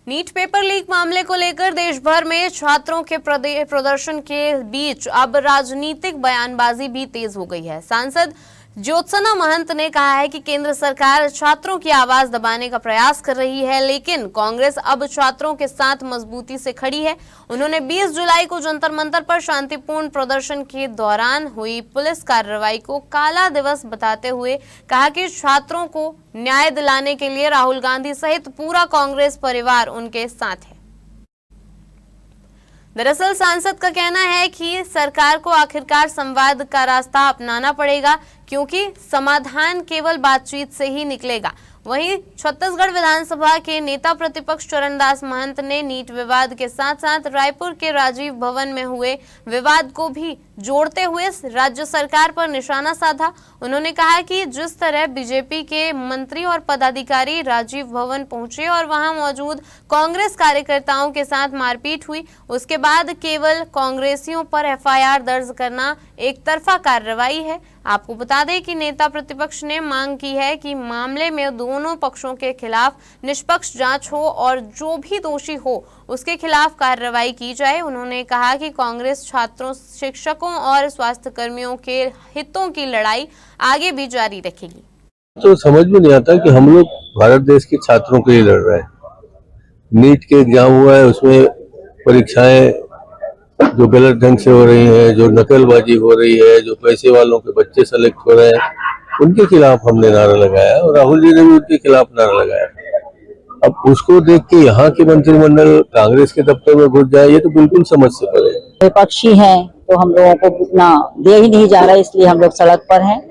NEET paper leak मामले को लेकर देश भर में छात्रों के प्रदर्शन के बीच अब राजनीतिक बयानबाजी भी तेज हो गई है। सांसद ज्योत्सना महंत ने कहा है कि केंद्र सरकार छात्रों की आवाज दबाने का प्रयास कर रही है, लेकिन कांग्रेस अब छात्रों के साथ मजबूती से खड़ी है। उन्होंने 20 जुलाई को जंतर मंतर पर शांतिपूर्ण प्रदर्शन के दौरान हुई पुलिस कार्रवाई को काला दिवस बताते हुए कहा कि छात्रों को न्याय दिलाने के लिए राहुल गांधी सहित पूरा कांग्रेस परिवार उनके साथ है। दरअसल सांसद का कहना है कि सरकार को आखिरकार संवाद का रास्ता अपनाना पड़ेगा, क्योंकि समाधान केवल बातचीत से ही निकलेगा। वहीं छत्तीसगढ़ विधानसभा के नेता प्रतिपक्ष चरणदास महंत ने नीट विवाद के साथ साथ रायपुर के राजीव भवन में हुए विवाद को भी जोड़ते हुए राज्य सरकार पर निशाना साधा। उन्होंने कहा कि जिस तरह बीजेपी के मंत्री और पदाधिकारी राजीव भवन पहुंचे और वहां मौजूद कांग्रेस कार्यकर्ताओं के साथ मारपीट हुई, उसके बाद केवल कांग्रेसियों पर एफआईआर दर्ज करना एक तरफा कार्रवाई है। आपको बता दें कि नेता प्रतिपक्ष ने मांग की है कि मामले में दोनों पक्षों के खिलाफ निष्पक्ष जांच हो और जो भी दोषी हो उसके खिलाफ कार्रवाई की जाए। उन्होंने कहा कि कांग्रेस छात्रों, शिक्षकों और स्वास्थ्य कर्मियों के हितों की लड़ाई आगे भी जारी रखेगी। तो समझ में नहीं आता कि हम लोग भारत देश के छात्रों के लिए लड़ रहे हैं। नीट के एग्जाम हुआ है, उसमें परीक्षाएं जो गलत ढंग से हो रही है, जो नकलबाजी हो रही है, जो पैसे वालों के बच्चे सेलेक्ट हो रहे हैं, उनके खिलाफ हमने नारा लगाया और राहुल जी ने भी उनके खिलाफ नारा लगाया। अब उसको देख के यहाँ के मंत्रिमंडल कांग्रेस के दफ्तर में घुस जाए, ये तो बिल्कुल समझ से परे है। विपक्षी हैं तो हम लोगों को उतना दे ही नहीं जा रहा है, इसलिए हम लोग सड़क पर हैं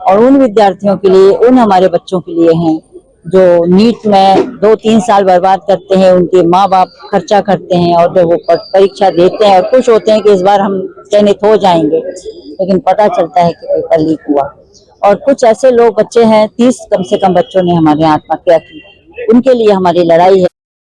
और उन विद्यार्थियों के लिए, उन हमारे बच्चों के लिए हैं जो नीट में 2-3 साल बर्बाद करते हैं, उनके माँ बाप खर्चा करते हैं और जब वो परीक्षा देते हैं और खुश होते हैं कि इस बार हम चयनित हो जाएंगे, लेकिन पता चलता है कि पेपर लीक हुआ। और कुछ ऐसे लोग बच्चे हैं, 30 कम से कम बच्चों ने हमारे आत्महत्या की, उनके लिए हमारी लड़ाई है।